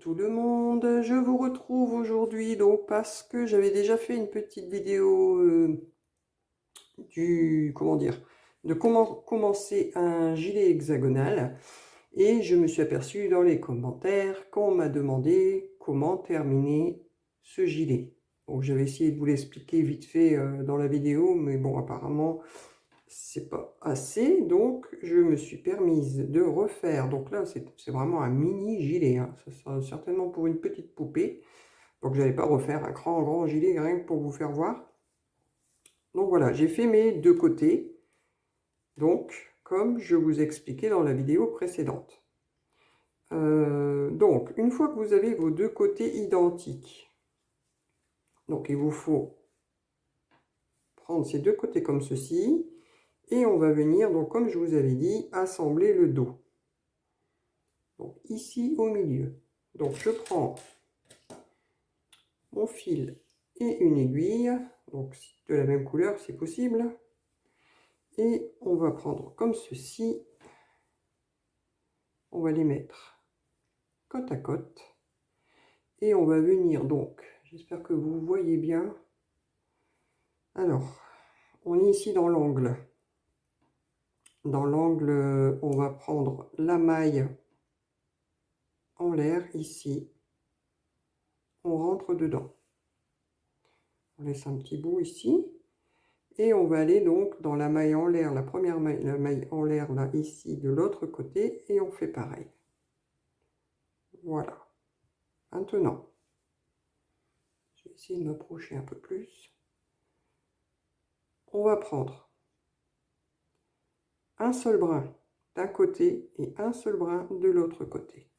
tout le monde, je vous retrouve aujourd'hui donc parce que j'avais déjà fait une petite vidéo de comment commencer un gilet hexagonal et je me suis aperçu dans les commentaires qu'on m'a demandé comment terminer ce gilet. Donc j'avais essayé de vous l'expliquer vite fait dans la vidéo, mais bon apparemment c'est pas assez, donc je me suis permise de refaire. Donc là c'est vraiment un mini gilet, hein. Ça sera certainement pour une petite poupée, donc je n'allais pas refaire un grand gilet rien que pour vous faire voir. Donc voilà, j'ai fait mes deux côtés, donc comme je vous expliquais dans la vidéo précédente. Donc une fois que vous avez vos deux côtés identiques, donc il vous faut prendre ces deux côtés comme ceci. Et on va venir, donc comme je vous avais dit, assembler le dos. Donc ici au milieu. Donc je prends mon fil et une aiguille, donc de la même couleur si possible. Et on va prendre comme ceci. On va les mettre côte à côte. Et on va venir donc, j'espère que vous voyez bien. Alors, on est ici dans l'angle. Dans l'angle, on va prendre la maille en l'air ici. On rentre dedans. On laisse un petit bout ici. Et on va aller donc dans la maille en l'air, la première maille, la maille en l'air là, ici, de l'autre côté. Et on fait pareil. Voilà. Maintenant, je vais essayer de m'approcher un peu plus. On va prendre un seul brin d'un côté et un seul brin de l'autre côté.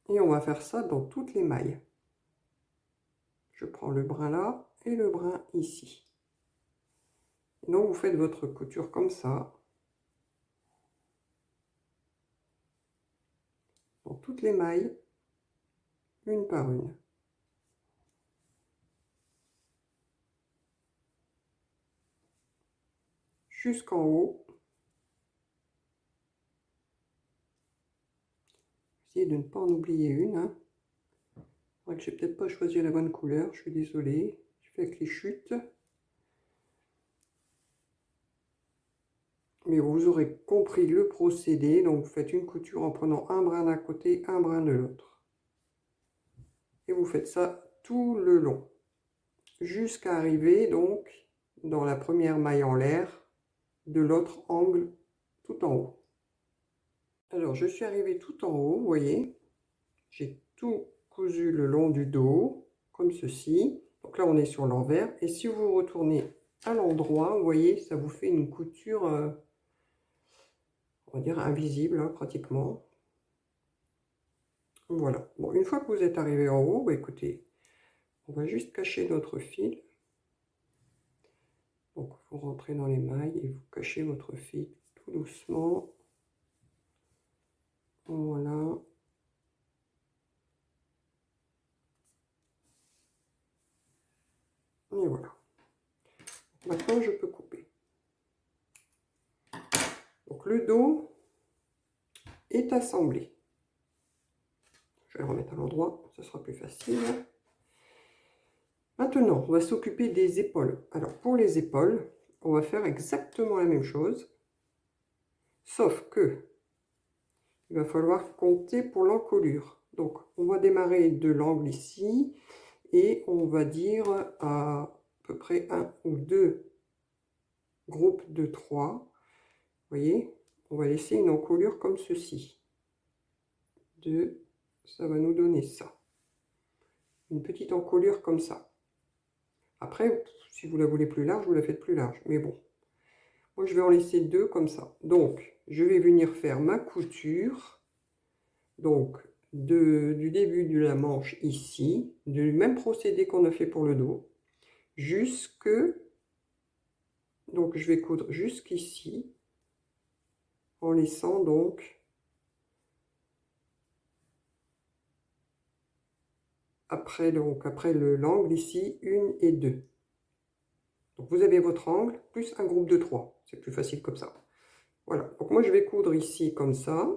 Et on va faire ça dans toutes les mailles. Je prends le brin là et le brin ici. Et donc vous faites votre couture comme ça. Dans toutes les mailles, une par une. Jusqu'en haut. Essayez de ne pas en oublier une. Hein. Que j'ai peut-être pas choisi la bonne couleur, je suis désolée. Je fais avec les chutes. Mais vous aurez compris le procédé. Donc vous faites une couture en prenant un brin d'un côté, un brin de l'autre. Et vous faites ça tout le long. Jusqu'à arriver donc dans la première maille en l'air de l'autre angle tout en haut. Alors je suis arrivée tout en haut, vous voyez. J'ai tout cousu le long du dos, comme ceci. Donc là on est sur l'envers. Et si vous retournez à l'endroit, vous voyez, ça vous fait une couture, on va dire invisible, hein, pratiquement. Voilà. Bon, une fois que vous êtes arrivé en haut, bah, écoutez, on va juste cacher notre fil. Donc vous rentrez dans les mailles et vous cachez votre fil tout doucement. Voilà. Et voilà. Maintenant, je peux couper. Donc, le dos est assemblé. Je vais le remettre à l'endroit, ce sera plus facile. Maintenant, on va s'occuper des épaules. Alors, pour les épaules, on va faire exactement la même chose. Sauf que, il va falloir compter pour l'encolure. Donc, on va démarrer de l'angle ici. Et on va dire à peu près un ou deux groupes de 3. Vous voyez, on va laisser une encolure comme ceci. 2, ça va nous donner ça. Une petite encolure comme ça. Après, si vous la voulez plus large, vous la faites plus large. Mais bon, moi je vais en laisser 2 comme ça. Donc, je vais venir faire ma couture. Donc, du début de la manche ici, du même procédé qu'on a fait pour le dos, jusque... Donc, je vais coudre jusqu'ici, en laissant donc après l'angle ici, 1 et 2. Donc vous avez votre angle plus un groupe de 3. C'est plus facile comme ça. Voilà. Donc moi je vais coudre ici comme ça.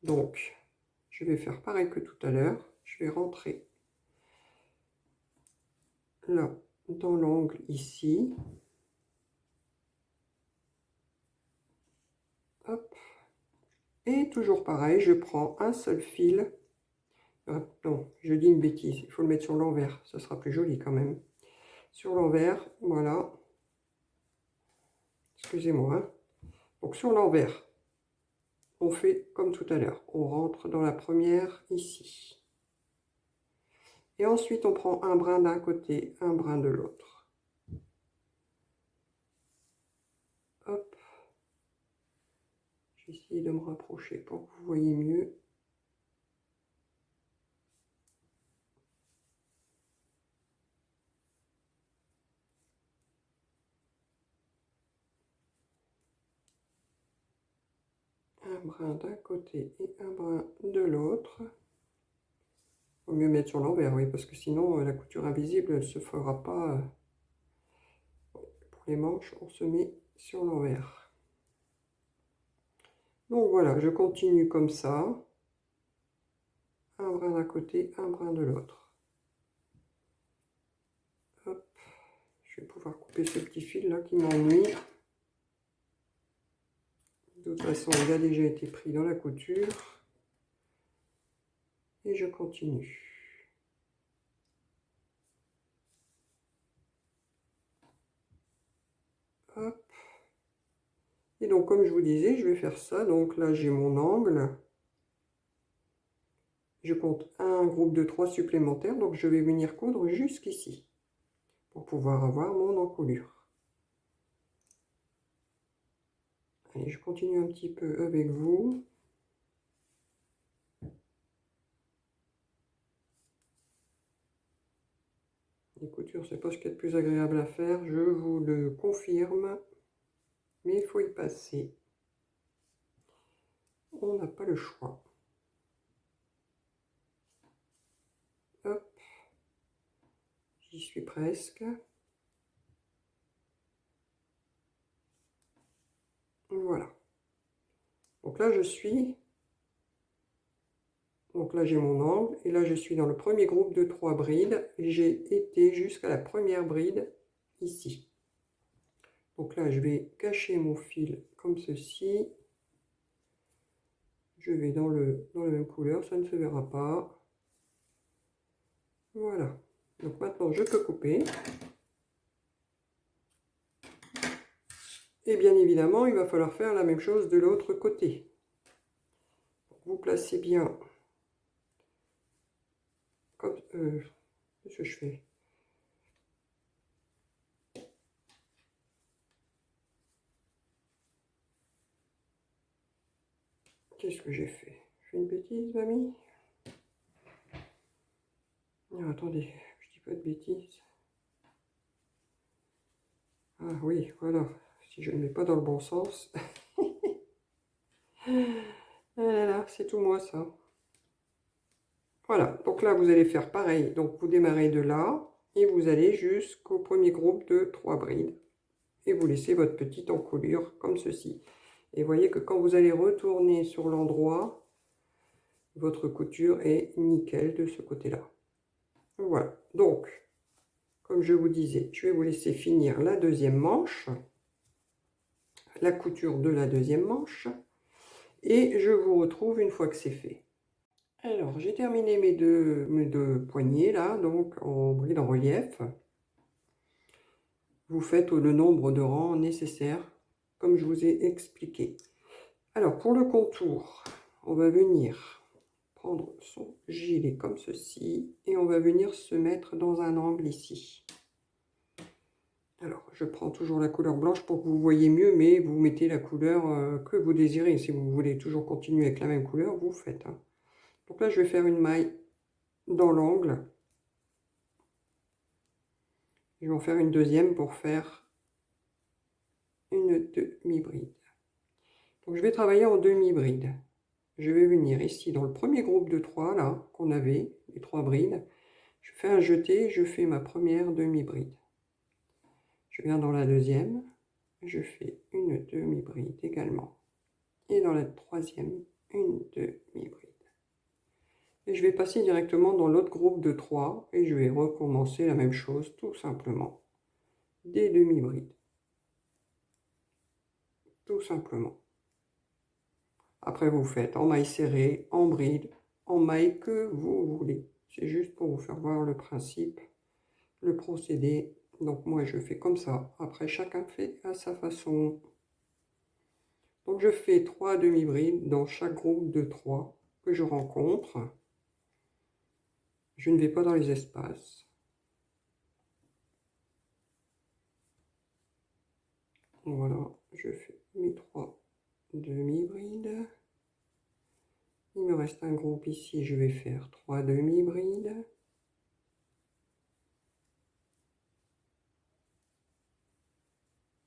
Donc, je vais faire pareil que tout à l'heure. Je vais rentrer là, dans l'angle ici. Hop. Et toujours pareil, je prends un seul fil. Non, je dis une bêtise, il faut le mettre sur l'envers, ça sera plus joli quand même. Sur l'envers, voilà. Excusez-moi. Hein. Donc sur l'envers, on fait comme tout à l'heure. On rentre dans la première ici. Et ensuite, on prend un brin d'un côté, un brin de l'autre. Hop. Je vais essayer de me rapprocher pour que vous voyez mieux. Un brin d'un côté et un brin de l'autre. Il vaut mieux mettre sur l'envers, oui, parce que sinon la couture invisible, elle ne se fera pas. Pour les manches, on se met sur l'envers. Donc voilà, je continue comme ça. Un brin d'un côté, un brin de l'autre. Hop, je vais pouvoir couper ce petit fil là qui m'ennuie. De toute façon, il a déjà été pris dans la couture. Et je continue. Hop. Et donc, comme je vous disais, je vais faire ça. Donc là, j'ai mon angle. Je compte un groupe de 3 supplémentaires. Donc, je vais venir coudre jusqu'ici pour pouvoir avoir mon encolure. Allez, je continue un petit peu avec vous. Les coutures, c'est pas ce qu'il y a de plus agréable à faire, je vous le confirme. Mais il faut y passer. On n'a pas le choix. Hop. J'y suis presque. Voilà. Donc là, je suis... Donc là, j'ai mon angle. Et là, je suis dans le premier groupe de 3 brides. J'ai été jusqu'à la première bride ici. Donc là, je vais cacher mon fil comme ceci. Je vais dans la même couleur, ça ne se verra pas. Voilà. Donc maintenant, je peux couper. Et bien évidemment, il va falloir faire la même chose de l'autre côté. Vous placez bien comme... qu'est-ce que je fais? Qu'est-ce que j'ai fait? Je fais une bêtise, mamie? Non, attendez, je dis pas de bêtises. Ah oui, voilà. Si je ne mets pas dans le bon sens. Ah là là, c'est tout moi ça. Voilà, donc là vous allez faire pareil. Donc vous démarrez de là et vous allez jusqu'au premier groupe de 3 brides. Et vous laissez votre petite encolure comme ceci. Et voyez que quand vous allez retourner sur l'endroit, votre couture est nickel de ce côté-là. Voilà, donc, comme je vous disais, je vais vous laisser finir la deuxième manche, la couture de la deuxième manche, et je vous retrouve une fois que c'est fait. Alors, j'ai terminé mes deux poignées là, donc en bride en relief. Vous faites le nombre de rangs nécessaires, comme je vous ai expliqué. Alors, pour le contour, on va venir prendre son gilet comme ceci, et on va venir se mettre dans un angle ici. Alors, je prends toujours la couleur blanche pour que vous voyez mieux, mais vous mettez la couleur que vous désirez. Si vous voulez toujours continuer avec la même couleur, vous faites. Hein. Donc là, je vais faire une maille dans l'angle. Je vais en faire une deuxième pour faire une demi-bride. Donc, je vais travailler en demi-bride. Je vais venir ici dans le premier groupe de 3, là, qu'on avait, les 3 brides. Je fais un jeté, je fais ma première demi-bride. Je viens dans la deuxième, je fais une demi-bride également. Et dans la troisième, une demi-bride. Et je vais passer directement dans l'autre groupe de 3 et je vais recommencer la même chose tout simplement. Des demi-brides. Tout simplement. Après vous faites en maille serrée, en bride, en maille que vous voulez. C'est juste pour vous faire voir le principe, le procédé. Donc moi je fais comme ça. Après chacun fait à sa façon. Donc je fais 3 demi-brides dans chaque groupe de 3 que je rencontre. Je ne vais pas dans les espaces. Voilà, je fais mes 3 demi-brides. Il me reste un groupe ici, je vais faire 3 demi-brides.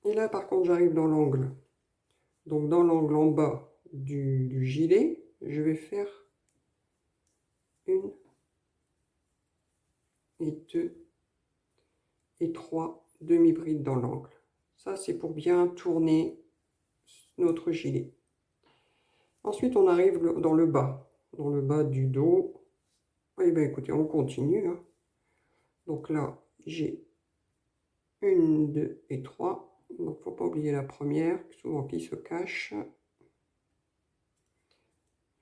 Et là par contre j'arrive dans l'angle. Donc dans l'angle en bas du gilet, je vais faire 1 et 2 et 3 demi-brides dans l'angle. Ça c'est pour bien tourner notre gilet. Ensuite on arrive dans le bas du dos. Et bien écoutez, on continue. Hein. Donc là j'ai 1, 2 et 3. Donc faut pas oublier la première, souvent qui se cache.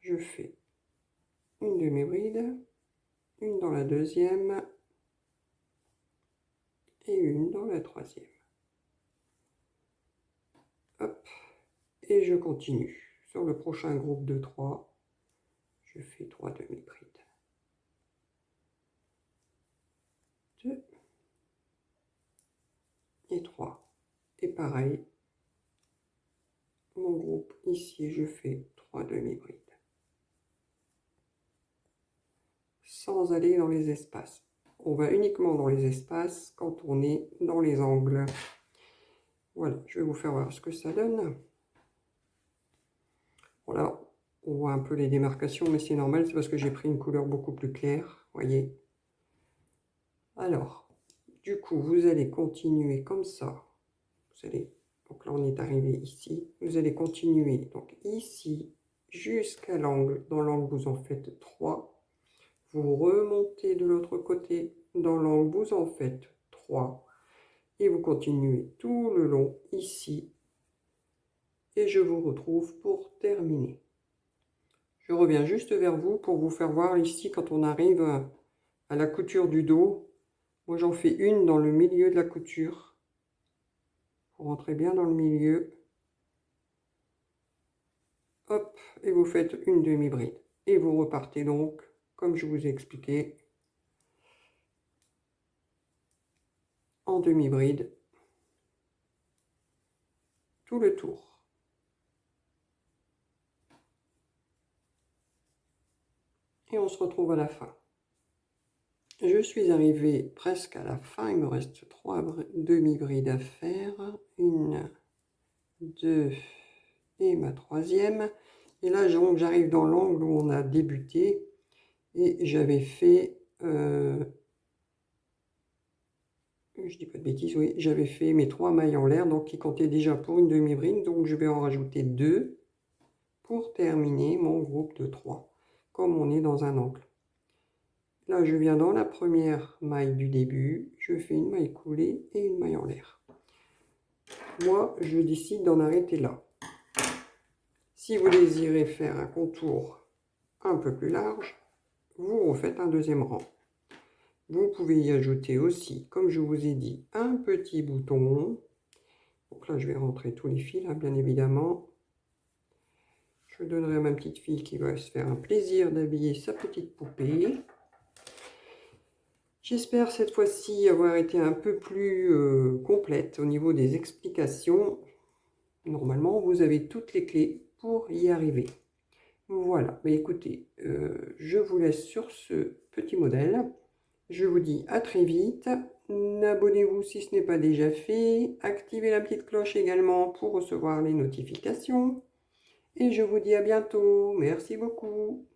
Je fais une demi-bride, une dans la deuxième et une dans la troisième. Hop, et je continue. Sur le prochain groupe de 3, je fais 3 demi-brides. 2 et 3. Et pareil, mon groupe ici, je fais 3 demi-brides. Sans aller dans les espaces. On va uniquement dans les espaces quand on est dans les angles. Voilà, je vais vous faire voir ce que ça donne. Voilà, on voit un peu les démarcations, mais c'est normal, c'est parce que j'ai pris une couleur beaucoup plus claire, voyez. Alors, du coup, vous allez continuer comme ça. Vous allez, donc là, on est arrivé ici. Vous allez continuer, donc ici, jusqu'à l'angle. Dans l'angle, vous en faites 3. Vous remontez de l'autre côté. Dans l'angle, vous en faites 3. Et vous continuez tout le long ici. Et je vous retrouve pour terminer. Je reviens juste vers vous pour vous faire voir ici quand on arrive à la couture du dos. Moi j'en fais une dans le milieu de la couture. Vous rentrez bien dans le milieu. Hop, et vous faites une demi-bride. Et vous repartez donc, comme je vous ai expliqué, en demi-bride tout le tour. Et on se retrouve à la fin. Je suis arrivée presque à la fin, il me reste 3 demi-brides à faire. 1, 2 et ma troisième. Et là j'arrive dans l'angle où on a débuté et j'avais fait, je dis pas de bêtises, oui, j'avais fait mes 3 mailles en l'air, donc qui comptaient déjà pour une demi-bride, donc je vais en rajouter 2 pour terminer mon groupe de 3, comme on est dans un angle. Là, je viens dans la première maille du début, je fais une maille coulée et une maille en l'air. Moi, je décide d'en arrêter là. Si vous désirez faire un contour un peu plus large, vous refaites un deuxième rang. Vous pouvez y ajouter aussi, comme je vous ai dit, un petit bouton. Donc là, je vais rentrer tous les fils, hein, bien évidemment. Je donnerai à ma petite fille qui va se faire un plaisir d'habiller sa petite poupée. J'espère cette fois-ci avoir été un peu plus complète au niveau des explications. Normalement, vous avez toutes les clés pour y arriver. Voilà, mais écoutez, je vous laisse sur ce petit modèle. Je vous dis à très vite. Abonnez-vous si ce n'est pas déjà fait. Activez la petite cloche également pour recevoir les notifications. Et je vous dis à bientôt. Merci beaucoup.